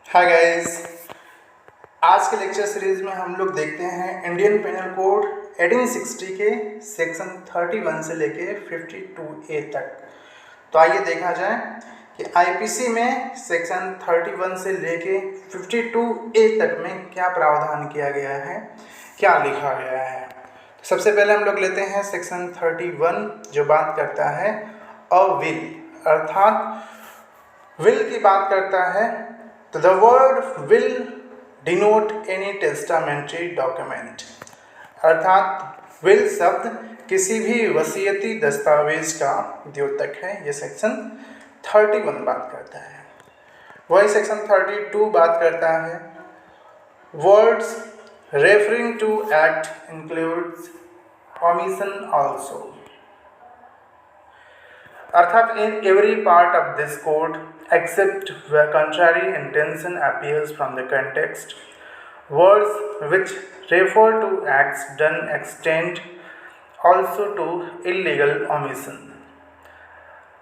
Hi guys. आज के lecture series में हम लोग देखते हैं इंडियन पेनल कोड 1860 के सेक्शन 31 से लेके 52A तक। तो आइए देखा जाए कि आईपीसी में सेक्शन 31 से लेके 52A तक में क्या प्रावधान किया गया है, क्या लिखा गया है। तो सबसे पहले हम लोग लेते हैं सेक्शन 31 जो बात करता है अ विल, अर्थात विल की बात करता है। तो the word will denote any testamentary document, अर्थात विल शब्द किसी भी वसीयती दस्तावेज का द्योतक है। ये सेक्शन 31 बात करता है। वही सेक्शन 32 बात करता है words referring to act includes omission also, अर्थात in every part of this code except where contrary intention appears from the context, words which refer to acts done extend also to illegal omission,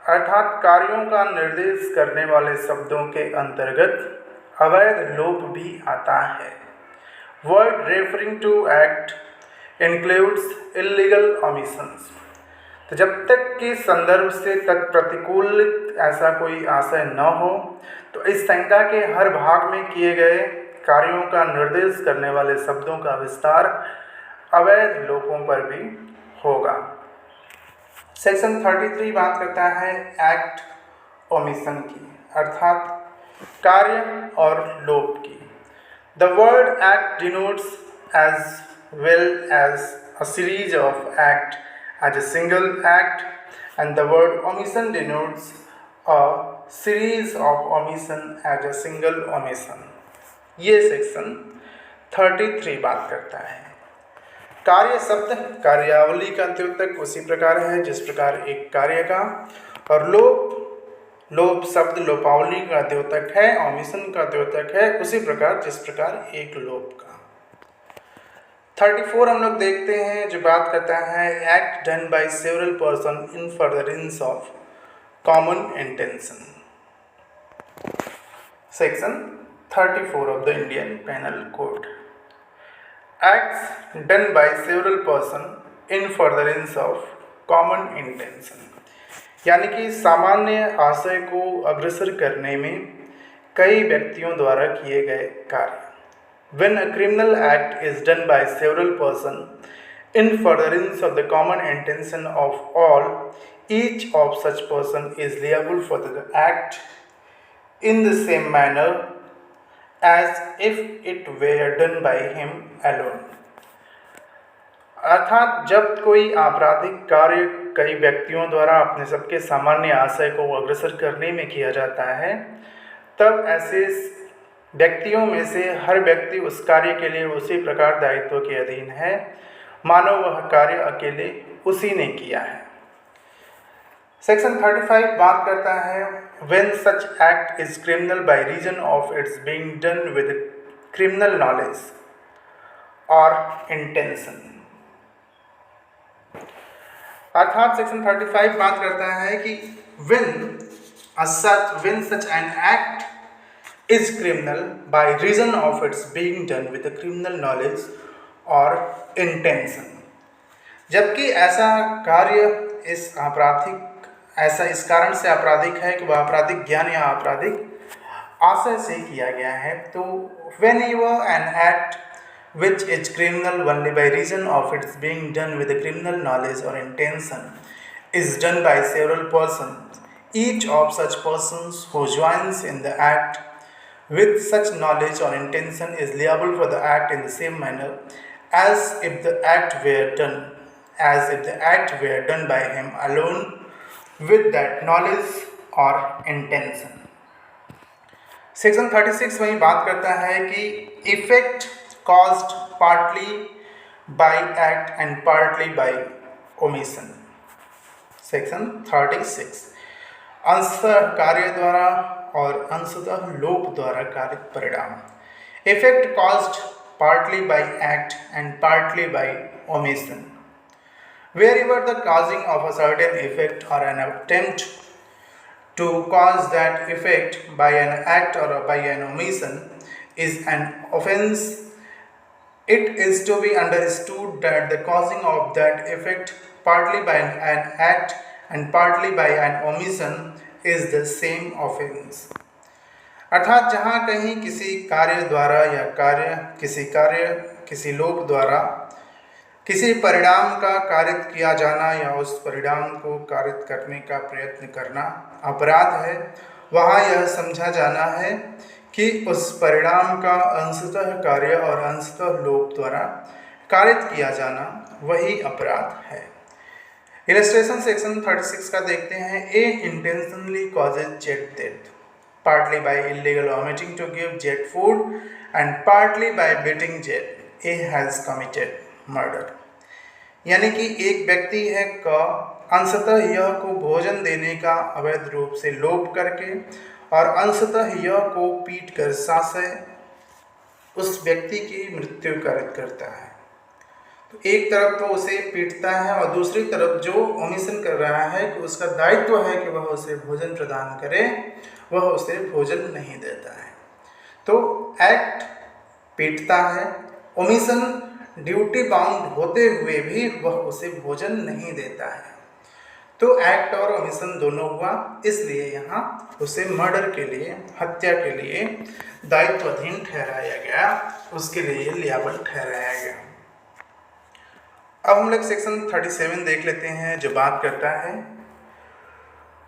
अर्थात कार्यों का निर्देश करने वाले शब्दों के अंतर्गत अवैध लोप भी आता है। Word referring to act includes illegal omissions, तो जब तक कि संदर्भ से तत्प्रतिकूल ऐसा कोई आशय न हो तो इस संहिता के हर भाग में किए गए कार्यों का निर्देश करने वाले शब्दों का विस्तार अवैध लोपों पर भी होगा। सेक्शन 33 बात करता है एक्ट ओमिशन की, अर्थात कार्य और लोप की। The word act denotes as well as a series of act as a single act, and the word omission denotes a series of omission as a single omission। ये सेक्शन 33 बात करता है। कार्य शब्द कार्यावली का द्योतक उसी प्रकार है जिस प्रकार एक कार्य का, और लोप शब्द लोपावली का द्योतक है, ओमिशन का द्योतक है उसी प्रकार जिस प्रकार एक लोप का। 34 हम लोग देखते हैं जो बात करता है act done by several person in furtherance of common intention. Section 34 of the Indian penal code, acts done by several person in furtherance of common intention, यानी कि सामान्य आशय को अग्रसर करने में कई व्यक्तियों द्वारा किए गए कार्य। When a criminal act is done by several persons in furtherance of the common intention of all, each of such person is liable for the act in the same manner as if it were done by him alone, अर्थात जब कोई आपराधिक कार्य कई व्यक्तियों द्वारा अपने सबके सामान्य आशय को अग्रसर करने में किया जाता है, तब ऐसे व्यक्तियों में से हर व्यक्ति उस कार्य के लिए उसी प्रकार दायित्व के अधीन है मानो वह कार्य अकेले उसी ने किया है। सेक्शन 35 बात करता है when such act is criminal by reason of its being done with criminal knowledge और इंटेंशन, अर्थात सेक्शन 35 बात करता है कि when such an act is criminal by reason of its being done with a criminal knowledge or intention, जबकि ऐसा कार्य इस कारण से आपराधिक है कि वह आपराधिक ज्ञान या आपराधिक आशय से किया गया है। तो whenever an act which is criminal only by reason of its being done with a criminal knowledge or intention is done by several persons, each of such persons who joins in the act with such knowledge or intention is liable for the act in the same manner as if the act were done by him alone with that knowledge or intention। Section 36 वही बात करता है कि effect caused partly by act and partly by omission। Section 36 अंशतः कार्य द्वारा और अंशतः लोप द्वारा कारित परिणाम। Effect caused partly by act and partly by omission, wherever the causing of a certain effect और an attempt to cause that effect by an act or by an omission is an offense. It is to be understood that the causing of that effect partly by an act and partly by an omission is the same offense. अर्थात जहाँ कहीं किसी कार्य द्वारा या किसी लोक द्वारा किसी परिणाम का कारित किया जाना या उस परिणाम को कारित करने का प्रयत्न करना अपराध है, वहाँ यह समझा जाना है कि उस परिणाम का अंशतः कार्य और अंशतः लोक द्वारा कारित किया जाना वही अपराध है। इलस्ट्रेशन सेक्शन 36 का देखते हैं। A intentionally causes Z's death partly by illegal omitting to give jet food and partly by beating jet, A has committed murder। यानी कि एक व्यक्ति है क अंशतः यह को भोजन देने का अवैध रूप से लोभ करके और अंशतः यह को पीट कर सासे उस व्यक्ति की मृत्यु कारित करता है। तो एक तरफ तो उसे पीटता है और दूसरी तरफ जो ओमिशन कर रहा है कि उसका दायित्व है कि वह उसे भोजन प्रदान करे, वह उसे भोजन नहीं देता है। तो एक्ट पीटता है, ओमिशन ड्यूटी बाउंड होते हुए भी वह उसे भोजन नहीं देता है। तो एक्ट और ओमिशन दोनों हुआ, इसलिए यहाँ उसे मर्डर के लिए, हत्या के लिए दायित्वाधीन ठहराया गया, उसके लिए लियाबल ठहराया गया। अब हम लोग सेक्शन 37 देख लेते हैं जो बात करता है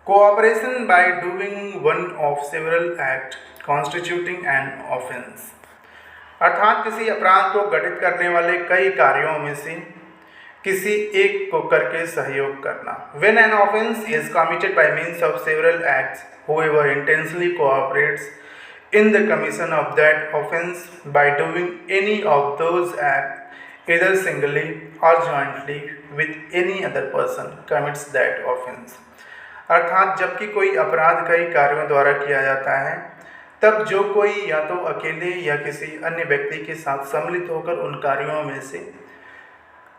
cooperation by doing one of several act constituting an offence. अर्थात किसी अपराध को घटित करने वाले कई कार्यों में से किसी एक को करके सहयोग करना। When an offense is committed by means of several acts, whoever intentionally cooperates in the commission of that offense by doing any of those acts either singly or jointly with any other person commits that offense। अर्थात जबकि कोई अपराध कई कार्यों द्वारा किया जाता है, तब जो कोई या तो अकेले या किसी अन्य व्यक्ति के साथ सम्मिलित होकर उन कार्यों में से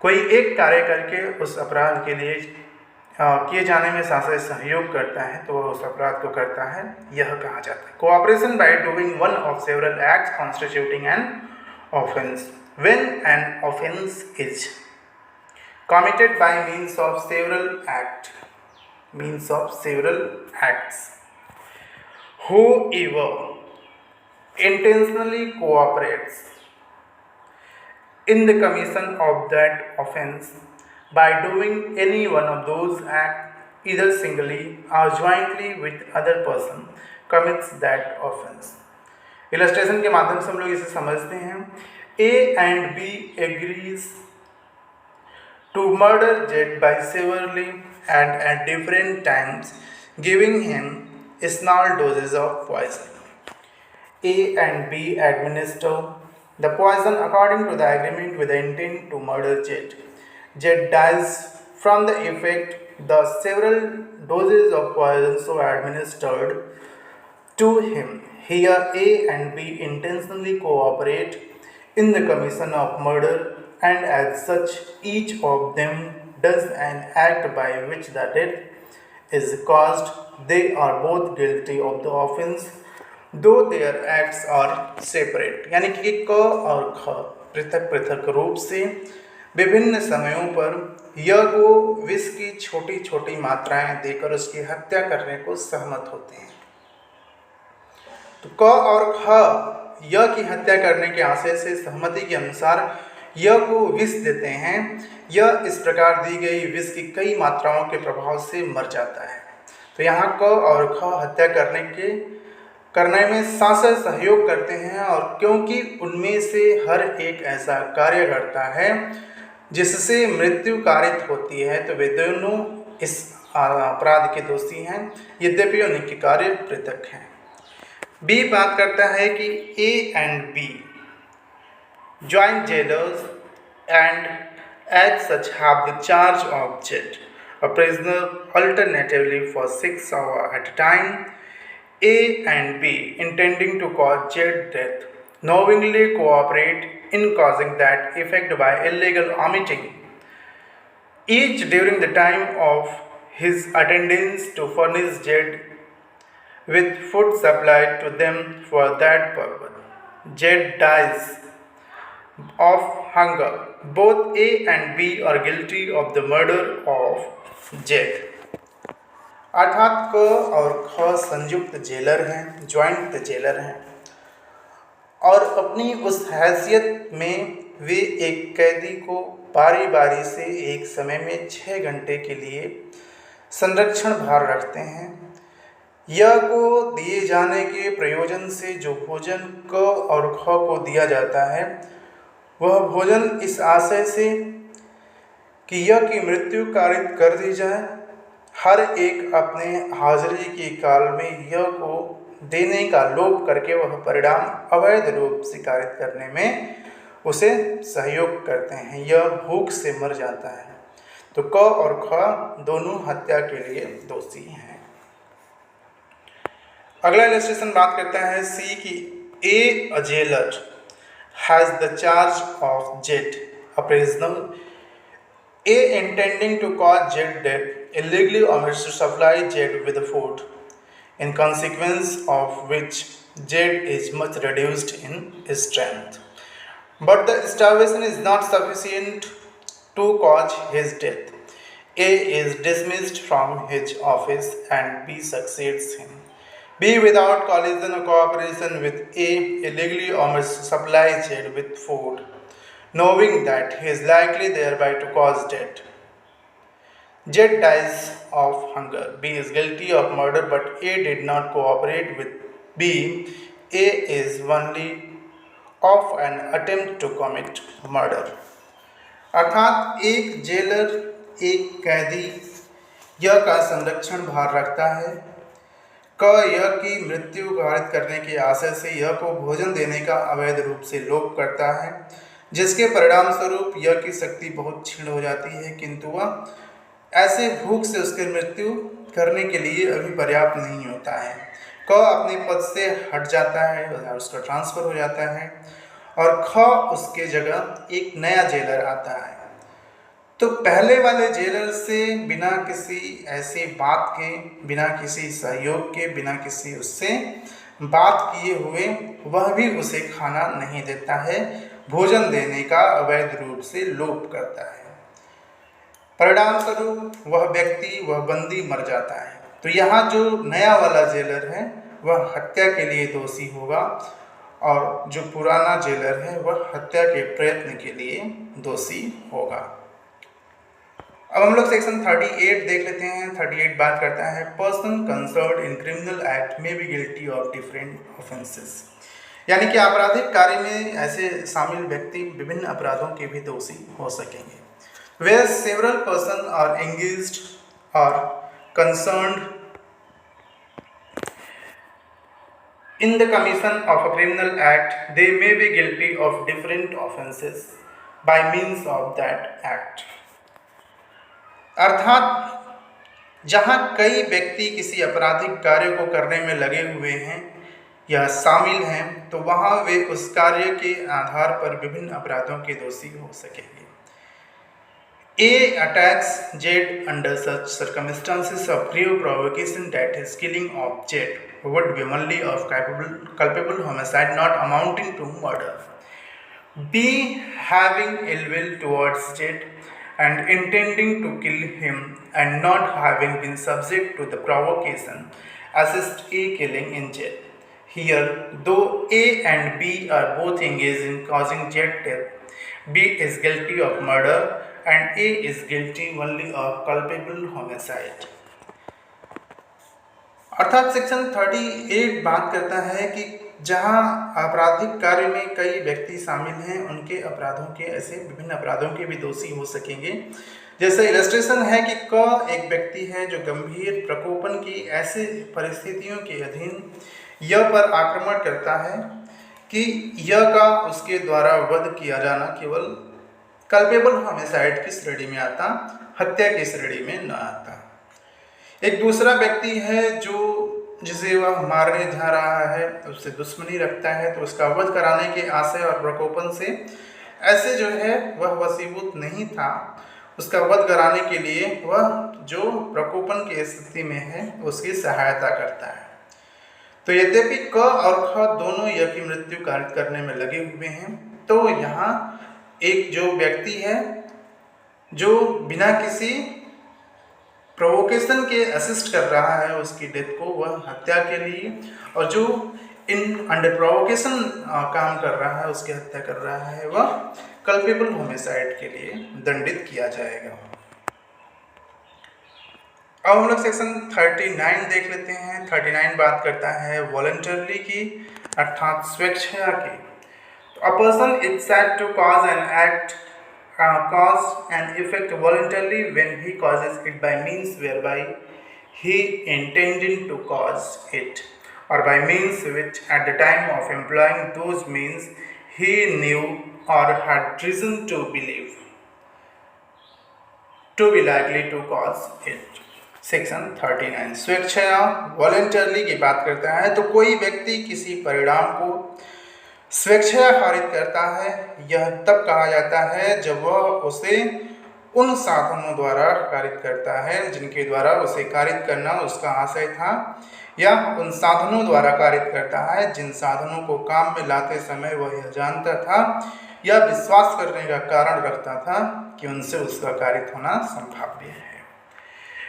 कोई एक कार्य करके उस अपराध के लिए किए जाने में साथ सहयोग करता है, तो वह उस अपराध को करता है, यह कहा जाता है। Cooperation by doing one of several acts constituting an offence. When an offense is committed by means of several acts, whoever intentionally cooperates in the commission of that offense by doing any one of those acts, either singly or jointly with other person, commits that offense। Illustration के माध्यम से हम लोग इसे समझते हैं। A and B agrees to murder Jet by severally and at different times, giving him small doses of poison. A and B administer the poison according to the agreement with the intent to murder Jet. Jet dies from the effect. The several doses of poison so administered to him. Here A and B intentionally cooperate in the commission of murder, and as such each of them does an act by which the death is caused. They are both guilty of the offense, though their acts are separate। यानी कि क और ख पृथक पृथक रूप से विभिन्न समयों पर य को विष की छोटी छोटी मात्राएं देकर उसकी हत्या करने को सहमत होते हैं। तो क और ख य की हत्या करने के आशय से सहमति के अनुसार य को विष देते हैं। यह इस प्रकार दी गई विष की कई मात्राओं के प्रभाव से मर जाता है। तो यहाँ क और ख हत्या करने में सासे सहयोग करते हैं, और क्योंकि उनमें से हर एक ऐसा कार्य करता है जिससे मृत्यु कारित होती है, तो वे दोनों इस अपराध के दोषी हैं, यद्यपि उनके कार्य पृथक हैं। बी बात करता है कि A and B joint jailers and as such have the charge of Z a prisoner alternatively for 6 hours at a time. A and B intending to cause jet death knowingly cooperate in causing that effect by illegal omitting, each during the time of his attendance to furnish jet with food supplied to them for that purpose. Jed dies of hunger. Both A and B are guilty of the murder of Jed. अर्थात क और ख संयुक्त jailer हैं, joint jailer हैं, और अपनी उस हैसियत में वे एक कैदी को बारी बारी से एक समय में 6 घंटे के लिए संरक्षण भार रखते हैं। यह को दिए जाने के प्रयोजन से जो भोजन क और ख को दिया जाता है, वह भोजन इस आशय से कि यह की मृत्यु कारित कर दी जाए, हर एक अपने हाजिरी के काल में यह को देने का लोभ करके वह परिणाम अवैध रूप से कारित करने में उसे सहयोग करते हैं। यह भूख से मर जाता है। तो क और ख दोनों हत्या के लिए दोषी हैं। अगला इलस्ट्रेशन बात करता है सी की A jailer has the charge of Jed, a prisoner. A intending to cause Jed death illegally omits to supply Jed with food, in consequence of which Jed is much reduced in strength. But the starvation is not sufficient to cause his death. A is dismissed from his office and B succeeds him. B, without collision or cooperation with A, illegally omits to supply Jed with food, knowing that he is likely thereby to cause death. Jed dies of hunger. B is guilty of murder, but A did not cooperate with B. A is only of an attempt to commit murder. अर्थात एक jailer एक कैदी यह का संरक्षण भार रखता है, क यह की मृत्यु कारित करने के आशय से यह को भोजन देने का अवैध रूप से लोभ करता है, जिसके परिणाम स्वरूप यह की शक्ति बहुत क्षीण हो जाती है, किंतु वह ऐसे भूख से उसकी मृत्यु करने के लिए अभी पर्याप्त नहीं होता है। क अपने पद से हट जाता है, उसका ट्रांसफर हो जाता है, और ख उसके जगह एक नया जेलर आता है। तो पहले वाले जेलर से बिना किसी ऐसी बात के, बिना किसी सहयोग के, बिना किसी उससे बात किए हुए वह भी उसे खाना नहीं देता है, भोजन देने का अवैध रूप से लोभ करता है। परिणाम स्वरूप वह व्यक्ति, वह बंदी मर जाता है। तो यहाँ जो नया वाला जेलर है वह हत्या के लिए दोषी होगा, और जो पुराना जेलर है वह हत्या के प्रयत्न के लिए दोषी होगा। अब हम लोग सेक्शन 38 देख लेते हैं। 38 बात करता है person concerned in criminal act may be guilty of different offences, यानी कि आपराधिक कार्य में ऐसे शामिल व्यक्ति विभिन्न अपराधों के भी दोषी हो सकेंगे। Where several persons are engaged or concerned in the commission of a criminal act, they may be guilty of different offences by means of that act. अर्थात जहाँ कई व्यक्ति किसी आपराधिक कार्य को करने में लगे हुए हैं या शामिल हैं, तो वहाँ वे उस कार्य के आधार पर विभिन्न अपराधों के दोषी हो सकेंगे। A attacks Jed under such circumstances of grave provocation that his killing of Jed would be only of culpable homicide, not amounting to murder. B, having ill will towards Jed and intending to kill him and not having been subject to the provocation, assist A killing in Jed. Here, though A and B are both engaged in causing Jed death, B is guilty of murder and A is guilty only of culpable homicide. अर्थात section 38 बात करता है कि जहां आपराधिक कार्य में कई व्यक्ति शामिल हैं, उनके अपराधों के ऐसे विभिन्न अपराधों के भी दोषी हो सकेंगे। जैसे इलस्ट्रेशन है कि क एक व्यक्ति है जो गंभीर प्रकोपन की ऐसे परिस्थितियों के अधीन यह पर आक्रमण करता है कि यह का उसके द्वारा वध किया जाना केवल कल्पेबल होमिसाइड की श्रेणी में आता, हत्या की श्रेणी में न आता। एक दूसरा व्यक्ति है जो जिसे वह मारने जा रहा है, उससे दुश्मनी रखता है, तो उसका वध कराने के आशय और प्रकोपन से ऐसे जो है वह वशीभूत नहीं था, उसका वध कराने के लिए वह जो प्रकोपन की स्थिति में है उसकी सहायता करता है। तो यद्यपि क और ख दोनों य की मृत्यु कारित करने में लगे हुए हैं, तो यहाँ एक जो व्यक्ति है जो बिना किसी प्रोवोकेशन के असिस्ट कर रहा है उसकी डेथ को, वह हत्या के लिए, और जो इन अंडर प्रोवोकेशन काम कर रहा है, उसकी हत्या कर रहा है, वह कल्पेबल होमिसाइड के लिए दंडित किया जाएगा। अब हम लोग सेक्शन 39 देख लेते हैं। 39 बात करता है वॉलंटरली की, अर्थात स्वेच्छा की। A person is said to cause an act cause and effect voluntarily when he causes it by means whereby he intended to cause it, or by means which at the time of employing those means he knew or had reason to believe to be likely to cause it। Section 39 स्वेच्छा voluntarily की बात करता है। तो कोई व्यक्ति किसी परिणाम को स्वेच्छा पारित करता है, यह तब कहा जाता है जब वह उसे उन साधनों द्वारा कारित करता है जिनके द्वारा उसे कारित करना उसका आशय था, या उन साधनों द्वारा कारित करता है जिन साधनों को काम में लाते समय वह यह जानता था या विश्वास करने का कारण रखता था कि उनसे उसका कारित होना संभाव्य है।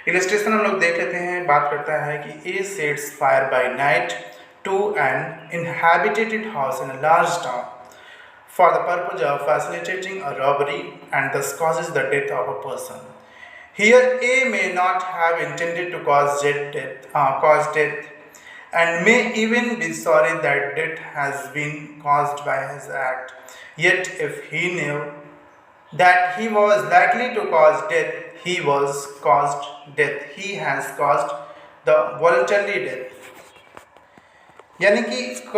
इलस्ट्रेशन हम लोग देख लेते हैं। बात करता है कि A sets fire by night to an inhabited house in a large town for the purpose of facilitating a robbery and thus causes the death of a person. Here A may not have intended to cause death and may even be sorry that death has been caused by his act. Yet if he knew that he was likely to cause death, he has caused the voluntary death। यानी कि क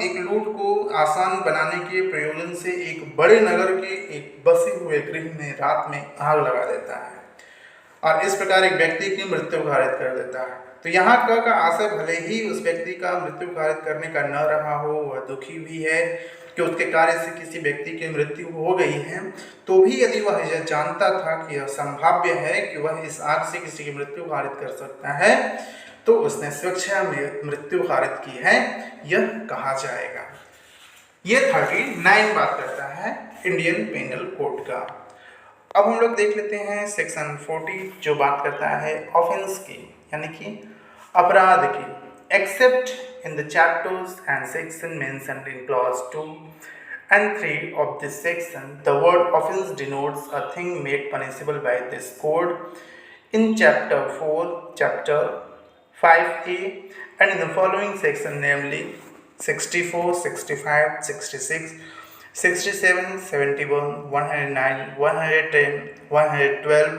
एक लूट को आसान बनाने के प्रयोजन से एक बड़े नगर के एक बसे हुए गृह में रात में आग लगा देता है और इस प्रकार एक व्यक्ति की मृत्यु कारित कर देता है। तो यहाँ क का आशय भले ही उस व्यक्ति का मृत्यु कारित करने का न रहा हो, वह दुखी भी है कि उसके कार्य से किसी व्यक्ति की मृत्यु हो गई है, तो भी यदि वह यह जानता था कि यह संभाव्य है कि वह इस आग से किसी की मृत्यु कारित कर सकता है, तो उसने स्वेच्छा में मृत्यु कारित की है, यह कहा जाएगा। यह 39 बात करता है इंडियन पेनल कोड का। अब हम लोग देख लेते हैं सेक्शन 40 जो बात करता है ऑफेंस की, यानी कि अपराध की। Accept in the chapters and section mentioned in clause 2 and 3 of this section, the word offense denotes a thing made punishable by this code in chapter 4, chapter 5A and in the following section, namely 64, 65, 66, 67, 71, 109, 110, 112,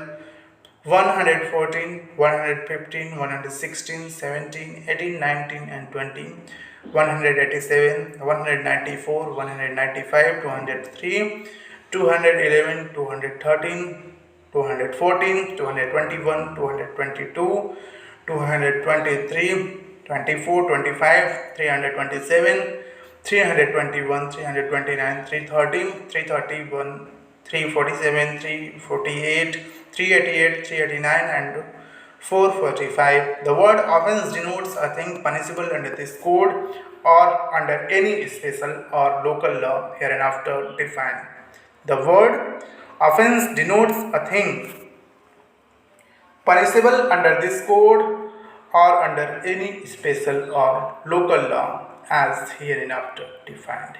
114, 115, 116, 17, 18, 19 and 20, 187, 194, 195, 203, 211, 213, 214, 221, 222, 223, 24, 25, 327, 321, 329, 330, 331, 347, 348, 388, 389 and 445. The word offense denotes a thing punishable under this code or under any special or local law hereinafter defined. The word offense denotes a thing punishable under this code or under any special or local law as hereinafter defined.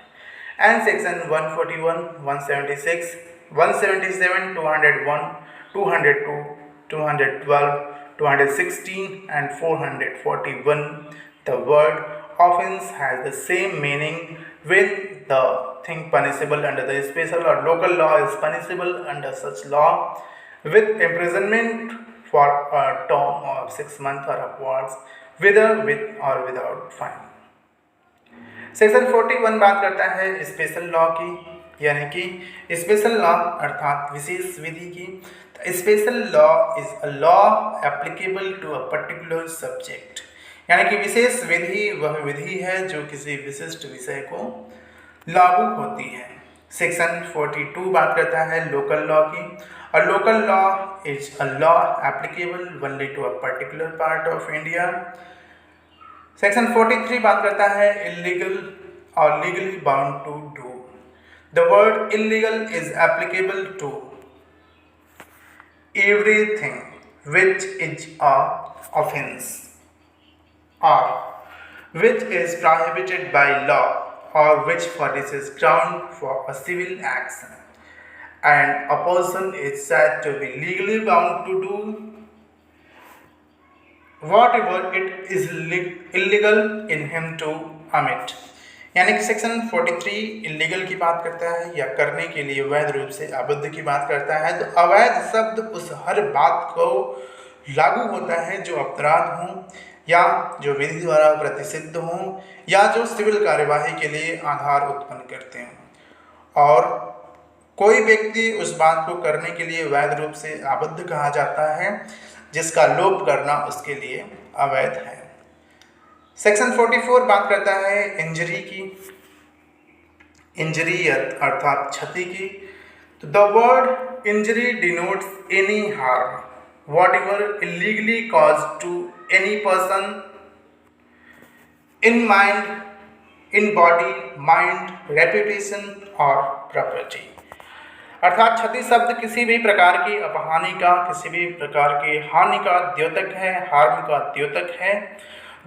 And section 141, 176, 177, 201, 202, 212, 216 and 441. The word offense has the same meaning when the thing punishable under the special or local law is punishable under such law with imprisonment for a term of 6 months or upwards, whether with or without fine. Section 41 बात करता है special law की, यानी कि special law अर्थात विशेष विधि की। Special law is a law applicable to a particular subject, यानी कि विशेष विधि वह विधि है जो किसी विशिष्ट विषय को लागू होती है। सेक्शन 42 बात करता है लोकल लॉ की। A local law is a law applicable only to a particular part of India section 43 बात करता है इलीगल और legally bound to do. The word illegal is applicable to everything which is a offence or which is prohibited by law or which furnishes ground for a civil action, and a person is said to be legally bound to do whatever it is illegal in him to omit। यानी कि section 43 illegal की बात करता है या करने के लिए वैध रूप से आबद्ध की बात करता है। तो अवैध शब्द उस हर बात को लागू होता है जो अपराध हो या जो विधि द्वारा प्रतिषिद्ध हों या जो सिविल कार्यवाही के लिए आधार उत्पन्न करते हैं। और कोई व्यक्ति उस बात को करने के लिए वैध रूप से आबद्ध कहा जाता है जिसका लोप करना उसके लिए अवैध है। सेक्शन 44 बात करता है इंजरी की, इंजरी अर्थात क्षति की। तो the word injury denotes any harm whatever illegally caused to any person in mind, in body, mind, reputation or property। अर्थात क्षति शब्द किसी भी प्रकार की अपहानि का, किसी भी प्रकार की हानि का द्योतक है, हार्म का द्योतक है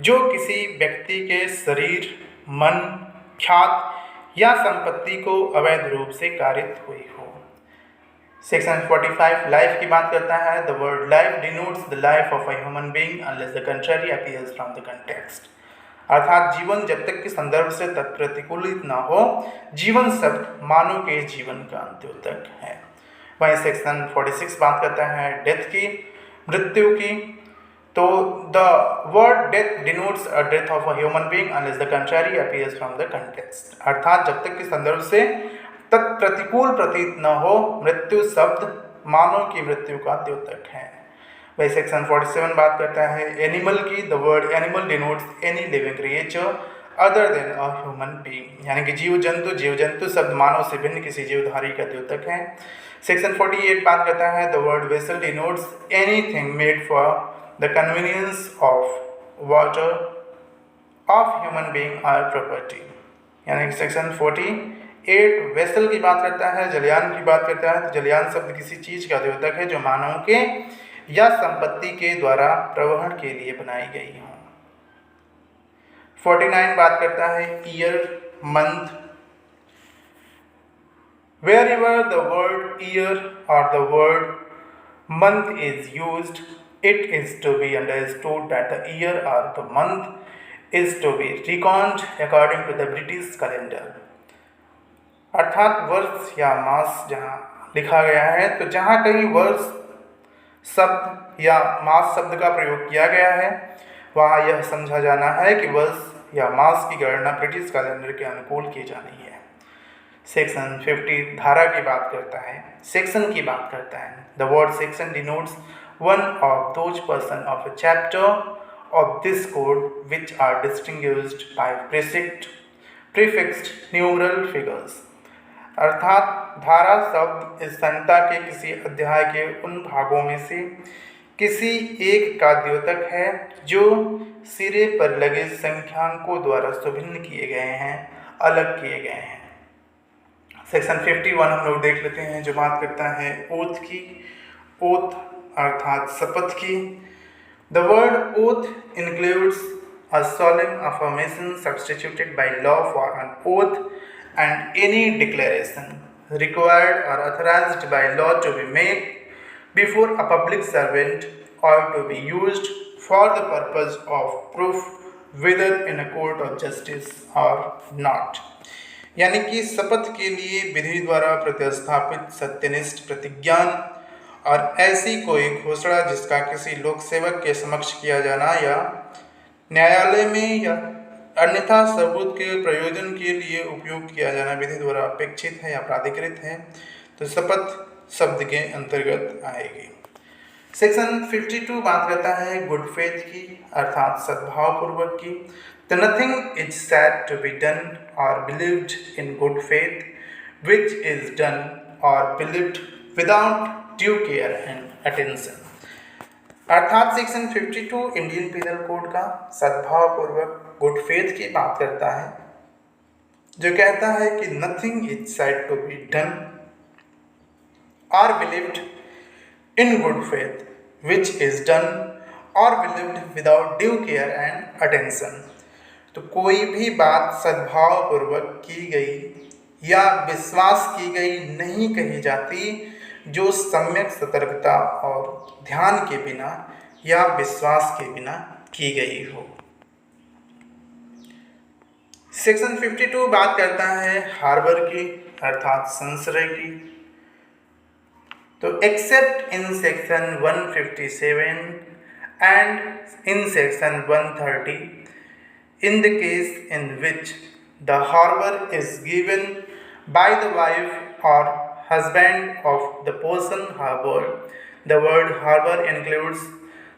जो किसी व्यक्ति के शरीर, मन, ख्यात या संपत्ति को अवैध रूप से कारित हुई हो। सेक्शन 45 लाइफ की बात करता है। The word life denotes the life of a human being unless the country appears from the context. अर्थात जीवन जब तक कि संदर्भ से तत्प्रतिकूलित न हो, जीवन शब्द मानव के जीवन का द्योतक है। वहीं सेक्शन 46 बात करता है डेथ की, मृत्यु की। तो the word death denotes a death of a human being unless the country appears from the context. अर्थात जब तक कि संदर्भ से तत्प्रतिकूल प्रतीत न हो, मृत्यु शब्द मानव की मृत्यु का द्योतक है। वही सेक्शन 47 बात करता है एनिमल की। The word animal denotes any living creature other than a human being. यानी कि जीव जंतु शब्द मानव से भिन्न किसी जीवधारी का द्योतक है। सेक्शन 48 बात करता है the word vessel denotes anything made for the convenience of water of human being और प्रॉपर्टी। यानी कि सेक्शन 48 वेसल की बात करता है, जलयान की बात करता है। तो जलयान शब्द किसी चीज का द्योतक है जो मानव के या संपत्ति के द्वारा प्रवहन के लिए बनाई गई हो। 49 बात करता है year, month. Wherever the word year or the word month is used, it is to be understood that the year or the month is to be reckoned according to the British calendar। अर्थात वर्ष या मास जहाँ लिखा गया है, तो जहाँ कहीं वर्ष शब्द या मास शब्द का प्रयोग किया गया है वहाँ यह समझा जाना है कि वर्ष या मास की गणना ब्रिटिश कैलेंडर के अनुकूल की जानी है। सेक्शन 50 धारा की बात करता है, सेक्शन की बात करता है। The word section denotes one of those person of a chapter of this code which are distinguished by prefixed numeral figures. अर्थात धारा शब्द इस संहिता के किसी अध्याय के उन भागों में से किसी एक का द्योतक है जो सिरे पर लगे संख्यांकों द्वारा सुभिन्न किए गए हैं, अलग किए गए हैं। सेक्शन 51 हम लोग देख लेते हैं जो बात करता है ओथ की। ओथ अर्थात शपथ की। The word oath includes a solemn affirmation substituted by law for an oath and any declaration required or authorized by law to be made before a public servant or to be used for the purpose of proof whether in a court of justice or not। यानी कि शपथ के लिए विधि द्वारा प्रतिस्थापित सत्यनिष्ठ प्रतिज्ञान और ऐसी कोई घोषणा जिसका किसी लोक सेवक के समक्ष किया जाना या न्यायालय में या अन्यथा सबूत के प्रयोजन के लिए उपयोग किया जाना विधि द्वारा अपेक्षित है या प्राधिकृत है, तो शपथ शब्द के अंतर्गत आएगी। सेक्शन 52 बात करता है गुड फेथ की अर्थात सद्भाव पूर्वक की। The nothing is said to be done or believed in good faith which is done or believed without due care and attention। अर्थात सेक्शन 52 इंडियन पिनल कोड का सद्भावपूर्वक गुड फेथ की बात करता है, जो कहता है कि nothing is said to be done or believed in good faith which is done or believed without due care and attention. तो कोई भी बात सद्भावपूर्वक की गई या विश्वास की गई नहीं कही जाती जो सम्यक सतर्कता और ध्यान के बिना या विश्वास के बिना की गई हो। सेक्शन 52 बात करता है हार्बर की अर्थात संश्रय की। तो accept in section 157 and in section 130 in the case in which the harbor is given by the wife or husband of the person harbored. The word harbor includes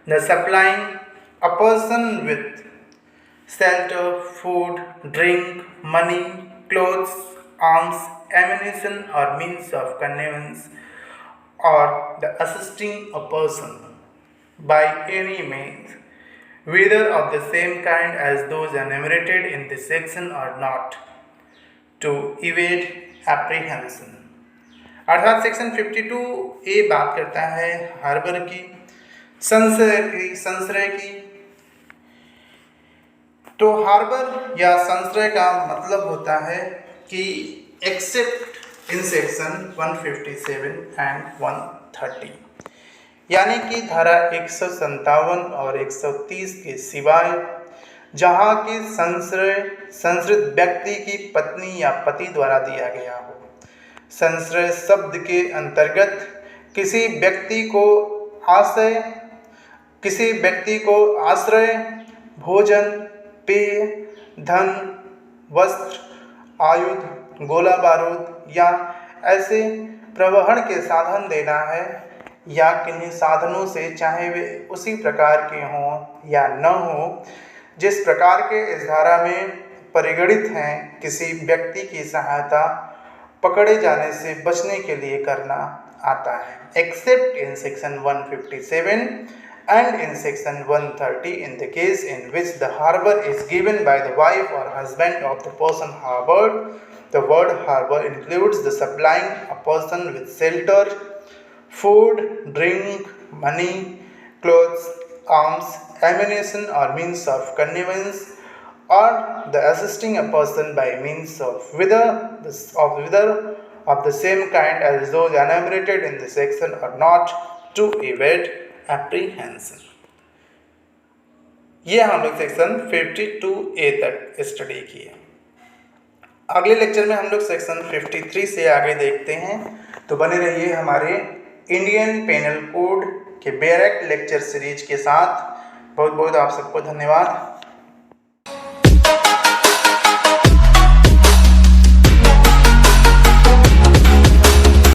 the supplying a person with shelter, food, drink, money, clothes, arms, ammunition or means of conveyance, or the assisting a person by any means, whether of the same kind as those enumerated in this section or not, to evade apprehension। अर्थात section 52 ए बात करता है harbour की, संश्रय की। तो harbour या संश्रय का मतलब होता है कि एक्सेप्ट इन सेक्शन 157 एंड 130, यानी कि धारा 157 और 130 के सिवाय जहाँ की संश्रित व्यक्ति की पत्नी या पति द्वारा दिया गया हो। संश्रय शब्द के अंतर्गत किसी व्यक्ति को आश्रय, भोजन, पेय, धन, वस्त्र, आयुध, गोला बारूद या ऐसे प्रवहन के साधन देना है, या किन्हीं साधनों से चाहे वे उसी प्रकार के हों या न हों जिस प्रकार के इस धारा में परिगणित हैं, किसी व्यक्ति की सहायता पकड़े जाने से बचने के लिए करना आता है। Accept in section 157 and in section 130 in the case in which the harbor is given by the wife or husband of the person harbored. The word harbor includes the supplying a person with shelter, food, drink, money, clothes, arms, ammunition or means of conveyance, or the assisting a person by means of whether of the same kind as those enumerated in the section or not, to evade apprehension। ये हम लोग section 52A तक study किए। अगले lecture में हम लोग section 53 से आगे देखते हैं, तो बने रहिए हमारे इंडियन पेनल कोड के बैरक लेक्चर सीरीज के साथ। बहुत बहुत आप सबको धन्यवाद।